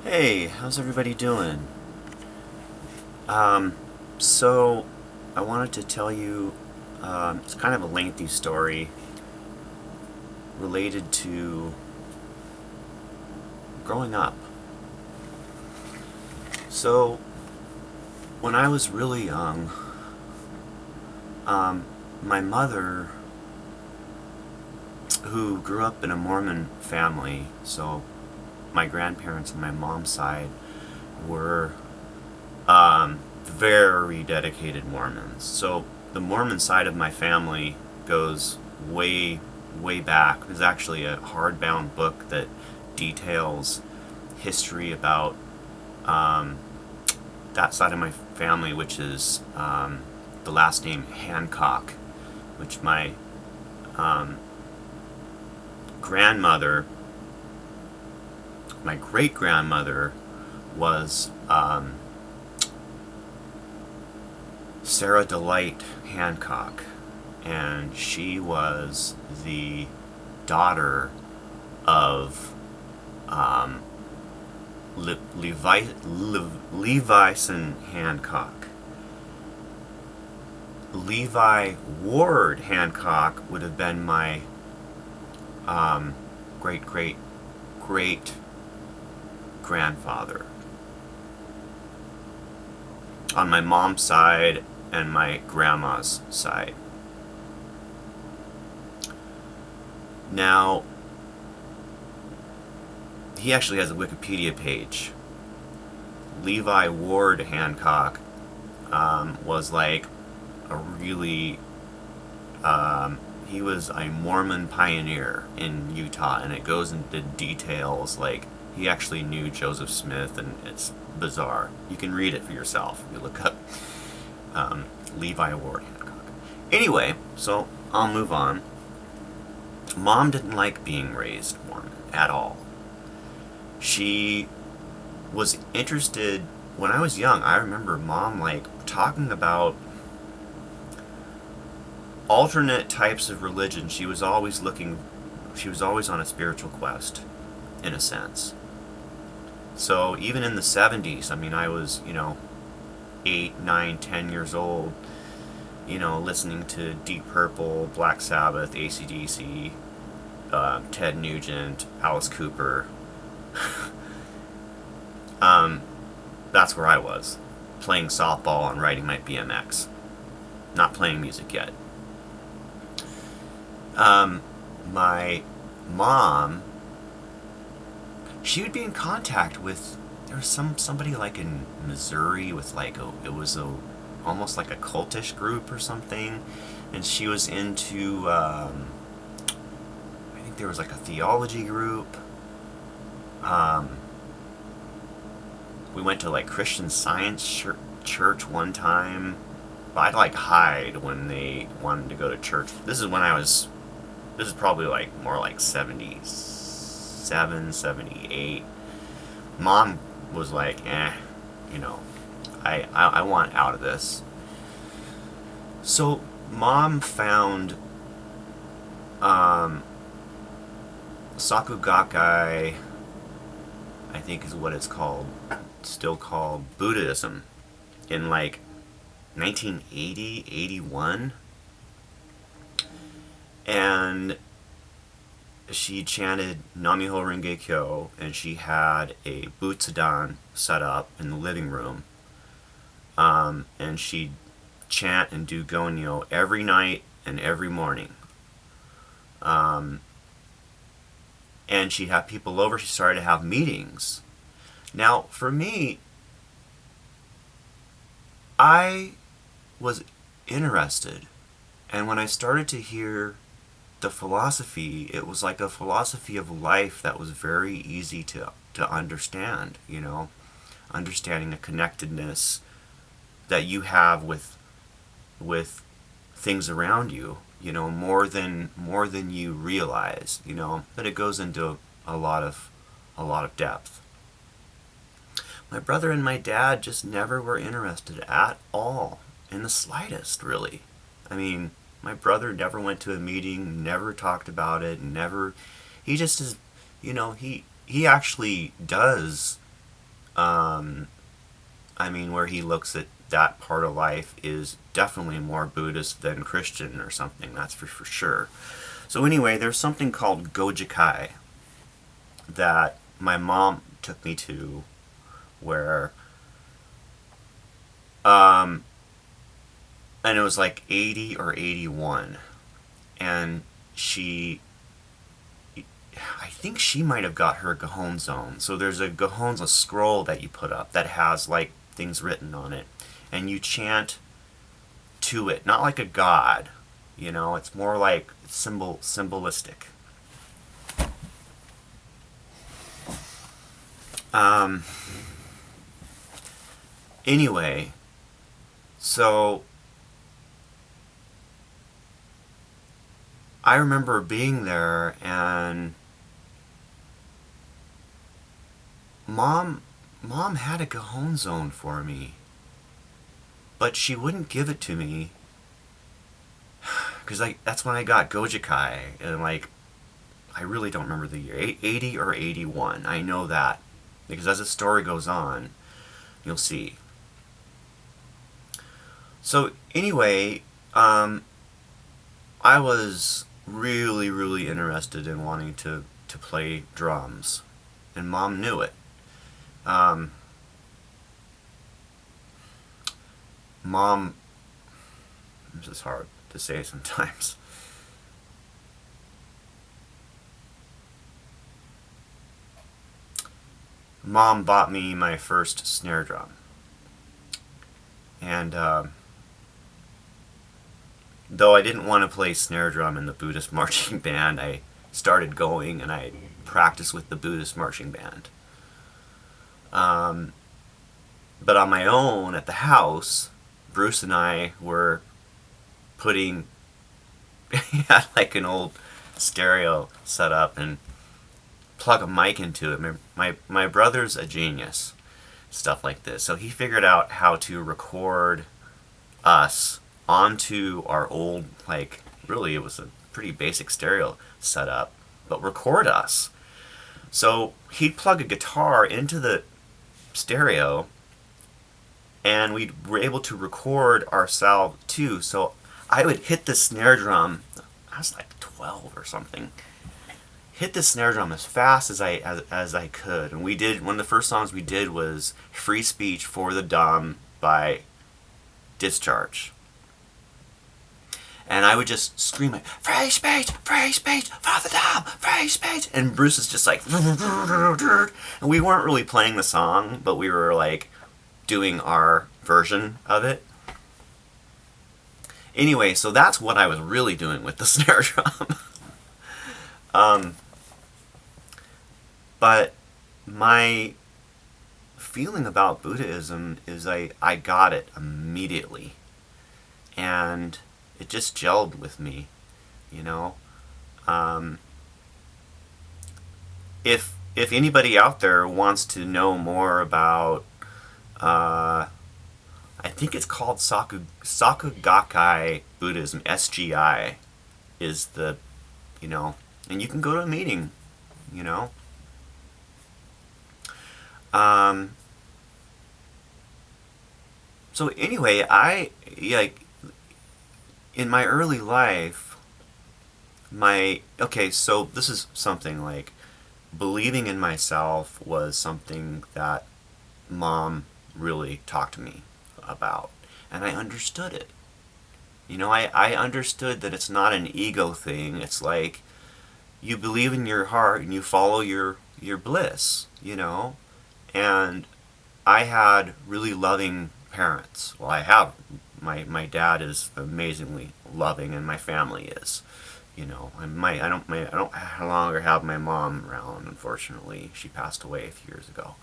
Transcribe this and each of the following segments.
Hey, how's everybody doing? Um, so I wanted to tell you, it's kind of a lengthy story related to growing up. So when I was really young, my mother, who grew up in a Mormon family, so my grandparents on my mom's side were very dedicated Mormons. So the Mormon side of my family goes way, way back. There's actually a hardbound book that details history about um, that side of my family, which is the last name Hancock, which my um, grandmother, my great grandmother, was Sarah Delight Hancock, and she was the daughter of um, Levison Hancock. Levi Ward Hancock would have been my great great great grandfather on my mom's side and my grandma's side. Now, he actually has a Wikipedia page. Levi Ward Hancock was like a really he was a Mormon pioneer in Utah, and it goes into details like he actually knew Joseph Smith, and it's bizarre. You can read it for yourself. You look up Levi Ward Hancock. Anyway, so I'll move on. Mom didn't like being raised Mormon at all. She was interested when I was young. I remember mom like talking about alternate types of religion. She was always on a spiritual quest, in a sense. So even in the 70s, I mean, I was, 8, 9, 10 years old, listening to Deep Purple, Black Sabbath, AC/DC, Ted Nugent, Alice Cooper. That's where I was, playing softball and riding my BMX. Not playing music yet. My mom, she would be in contact with, there was somebody like in Missouri with like it was a almost like a cultish group or something, and she was into I think there was like a theology group. um, we went to like Christian Science church one time, but I'd like hide when they wanted to go to church. This is probably like more like 77, 78. Mom was like, you know, I want out of this. So mom found um, Sakugakai, I think is what it's called, still called Buddhism, in like 1980, 81. And she chanted Nam-myoho Renge Kyo, and she had a butsudan set up in the living room. And she'd chant and do gonyo every night and every morning. Um, and she'd have people over. She started to have meetings. Now, for me, I was interested. And when I started to hear the philosophy, it was like a philosophy of life that was very easy to understand, understanding a connectedness that you have with things around you, more than you realize, but it goes into a lot of depth. My brother and my dad just never were interested at all, in the slightest, really. I mean, my brother never went to a meeting, never talked about it, never. He just is, he actually does I mean, where he looks at that part of life is definitely more Buddhist than Christian or something, that's for sure. So anyway, there's something called Gojikai that my mom took me to, where and it was like 80 or 81, and she, I think she might have got her Gohonzon. So there's a Gohonzon scroll that you put up that has like things written on it, and you chant to it, not like a god, you know. It's more like symbolistic. Um, anyway, so I remember being there, and mom had a Gohonzon for me, but she wouldn't give it to me because that's when I got Gojikai, and like I really don't remember the year, 80 or 81. I know that because as the story goes on, you'll see. So anyway, I was really, really interested in wanting to play drums, and mom knew it. Um, mom, this is hard to say sometimes. Mom bought me my first snare drum, and though I didn't want to play snare drum in the Buddhist marching band, I started going and I practiced with the Buddhist marching band. But on my own at the house, Bruce and I were putting had like an old stereo set up and plug a mic into it. My brother's a genius, stuff like this. So he figured out how to record us onto our old, like, really it was a pretty basic stereo setup, but record us. So he'd plug a guitar into the stereo, and we were able to record ourselves too. So I would hit the snare drum. I was like 12 or something. Hit the snare drum as fast as I could, and we did. One of the first songs we did was "Free Speech for the Dumb" by Discharge. And I would just scream like, free speech for the dumb, free speech. And Bruce is just like, and we weren't really playing the song, but we were like doing our version of it. Anyway, so that's what I was really doing with the snare drum. But my feeling about Buddhism is I got it immediately. And it just gelled with me, you know. If anybody out there wants to know more about, I think it's called Sakugakai Buddhism, SGI, is the, you know, and you can go to a meeting, you know. So anyway, like in my early life, so this is something like believing in myself was something that mom really talked to me about, and I understood it. You know, I understood that it's not an ego thing. It's like you believe in your heart and you follow your bliss, you know. And I had really loving parents. Well, I have. My dad is amazingly loving, and my family is. You know, I don't no longer have my mom around. Unfortunately, she passed away a few years ago.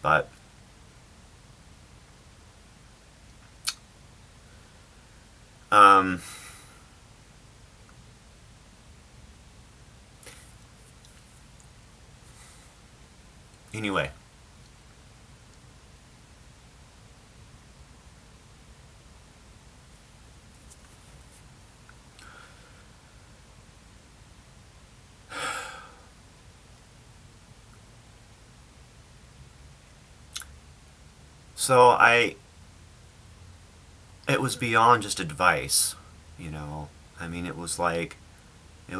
But anyway, So it was beyond just advice, you know. I mean, it was like I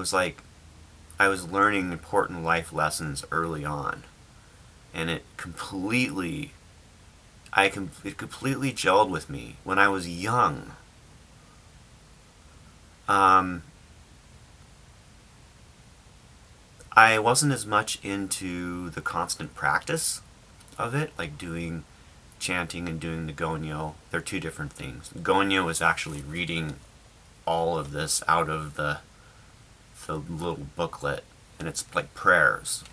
was learning important life lessons early on, and it completely gelled with me when I was young. Um, I wasn't as much into the constant practice of it, like doing chanting and doing the gonyo. They're two different things. Gonyo is actually reading all of this out of the little booklet, and it's like prayers.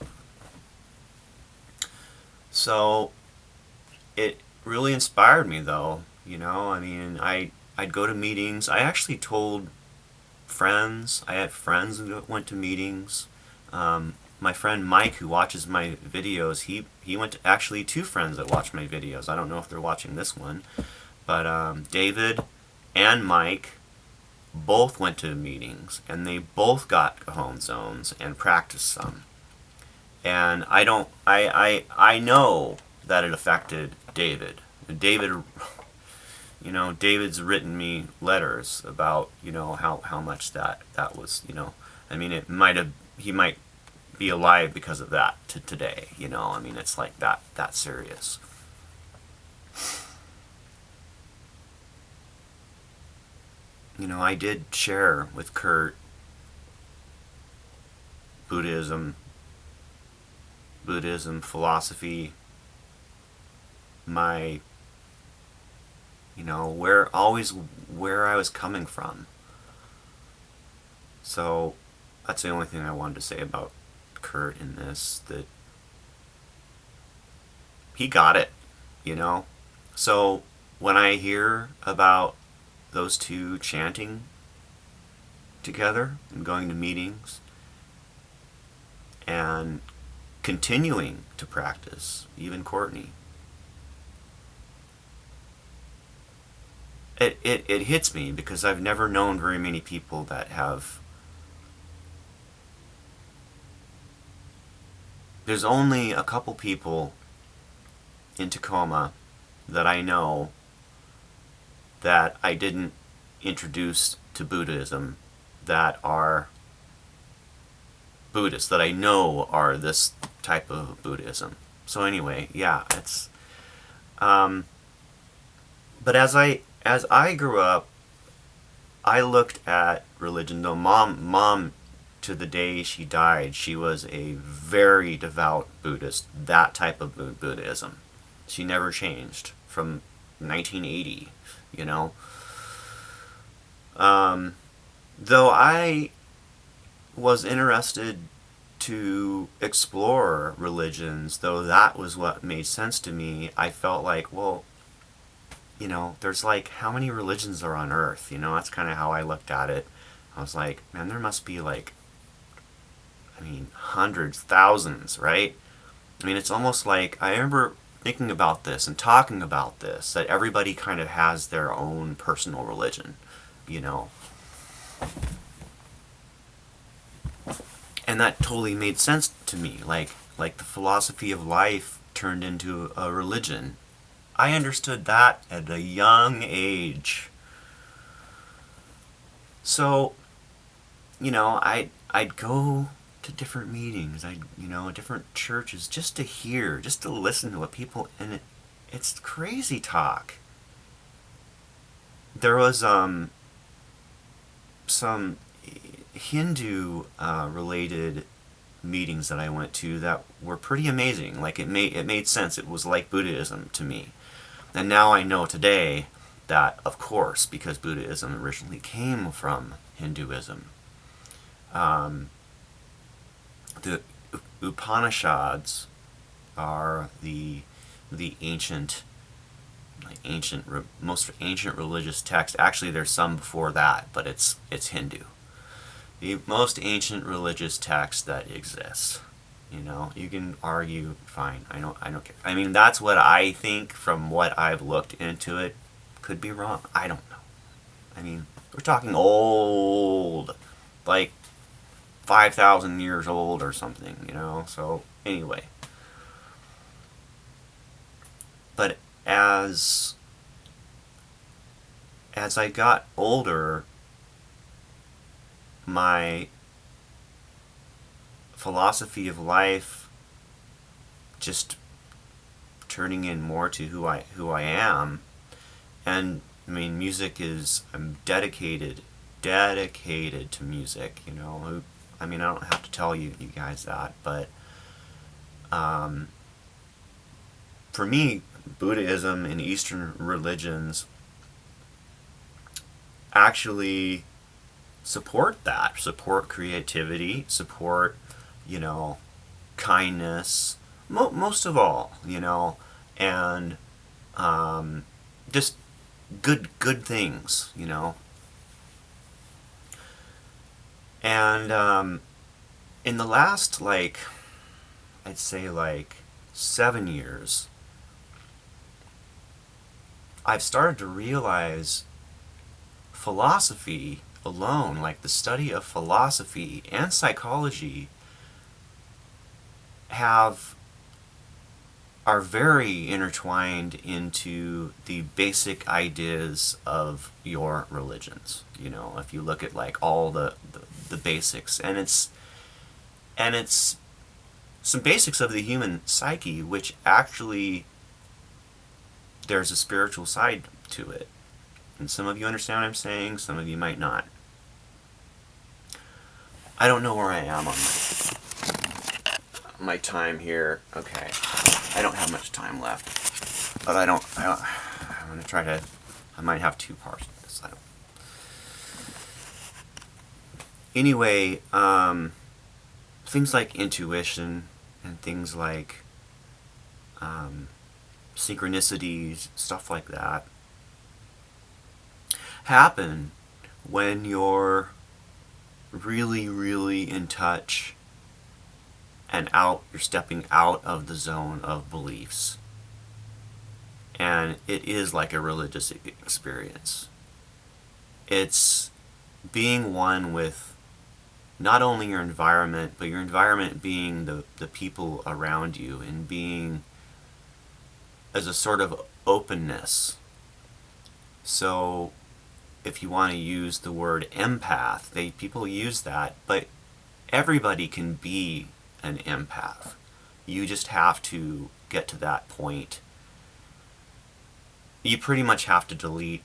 So it really inspired me, though. You know, I mean, I'd go to meetings. I actually told friends. I had friends who went to meetings. My friend Mike, who watches my videos, he went to actually two friends that watch my videos. I don't know if they're watching this one, but David and Mike both went to meetings, and they both got cajon zones and practiced some. And I know that it affected David. David, you know, David's written me letters about, you know, how much that was, you know. I mean, he might be alive because of that to today, you know. I mean, it's like that serious. You know, I did share with Kurt Buddhism, philosophy, my, you know, where I was coming from. So that's the only thing I wanted to say about Kurt in this, that he got it, you know. So when I hear about those two chanting together and going to meetings and continuing to practice, even Courtney, it hits me because I've never known very many people that have. There's only a couple people in Tacoma that I know that I didn't introduce to Buddhism that are Buddhists, that I know are this type of Buddhism. So anyway, yeah, it's but as I grew up, I looked at religion. Though mom to the day she died, she was a very devout Buddhist, that type of Buddhism. She never changed from 1980, you know. Though I was interested to explore religions, though that was what made sense to me, I felt like, well, you know, there's like, how many religions are on earth? You know, that's kind of how I looked at it. I was like, man, there must be like, I mean, hundreds, thousands, right? I mean, it's almost like, I remember thinking about this and talking about this, that everybody kind of has their own personal religion, you know. And that totally made sense to me. Like the philosophy of life turned into a religion. I understood that at a young age. So, you know, I'd go to different meetings, you know, different churches, just to hear, just to listen to what people, and it's crazy talk. There was some Hindu related meetings that I went to that were pretty amazing. Like it made sense. It was like Buddhism to me. And now I know today that, of course, because Buddhism originally came from Hinduism, the Upanishads are the ancient most ancient religious text. Actually, there's some before that, but it's Hindu. The most ancient religious text that exists. You know, you can argue, fine. I don't care. I mean, that's what I think from what I've looked into it. Could be wrong. I don't know. I mean, we're talking old, like 5,000 years old or something, you know? So, anyway. But as I got older, my philosophy of life just turning in more to who I am. And I mean, music is, I'm dedicated to music, you know. I mean, I don't have to tell you guys that, but for me, Buddhism and Eastern religions actually support that, support creativity, support, you know, kindness, most of all, you know, and just good things, you know. And in the last, like, I'd say like 7 years, I've started to realize philosophy alone, like the study of philosophy and psychology, are very intertwined into the basic ideas of your religions. You know, if you look at like all the basics, and it's some basics of the human psyche, which actually there's a spiritual side to it. And some of you understand what I'm saying, some of you might not. I don't know where I am on my time here. Okay. I don't have much time left. But I'm going to try to, I might have 2 parts of this. Anyway, things like intuition and things like synchronicities, stuff like that, happen when you're really in touch and you're stepping out of the zone of beliefs. And it is like a religious experience. It's being one with not only your environment, but your environment being the people around you, and being as a sort of openness. So if you want to use the word empath, people use that, but everybody can be an empath. You just have to get to that point. You pretty much have to delete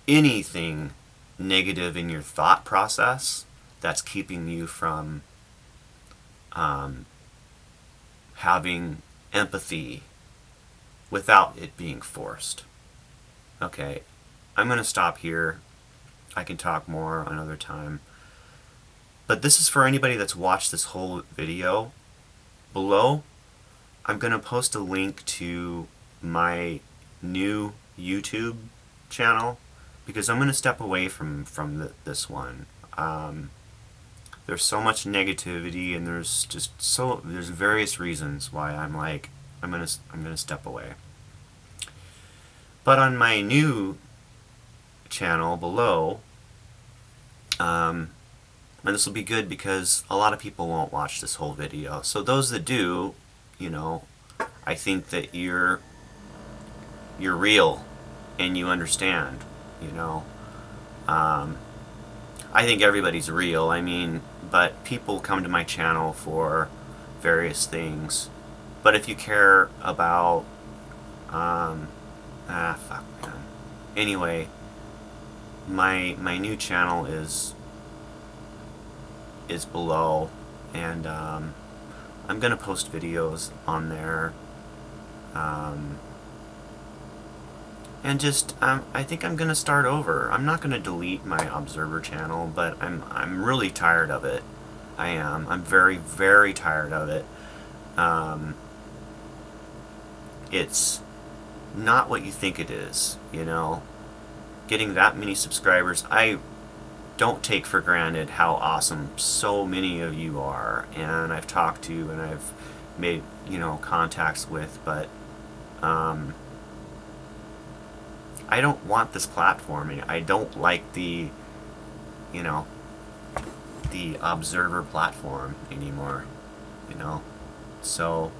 anything negative in your thought process that's keeping you from having empathy without it being forced. Okay, I'm going to stop here. I can talk more another time. But this is for anybody that's watched this whole video. Below, I'm going to post a link to my new YouTube channel, because I'm going to step away from this one. There's so much negativity, and there's various reasons why I'm going to step away. But on my new channel below, and this will be good because a lot of people won't watch this whole video. So those that do, you know, I think that you're real and you understand, you know. I think everybody's real. I mean, but people come to my channel for various things. But if you care about, fuck, man. Anyway, my new channel is below, and I'm gonna post videos on there, and just I think I'm gonna start over. I'm not gonna delete my Observer channel, but I'm really tired of it. I am. I'm very tired of it. It's not what you think it is, you know. Getting that many subscribers, I don't take for granted how awesome so many of you are, and I've talked to and I've made, you know, contacts with, but I don't want this platforming. I don't like the, you know, the Observer platform anymore, you know. So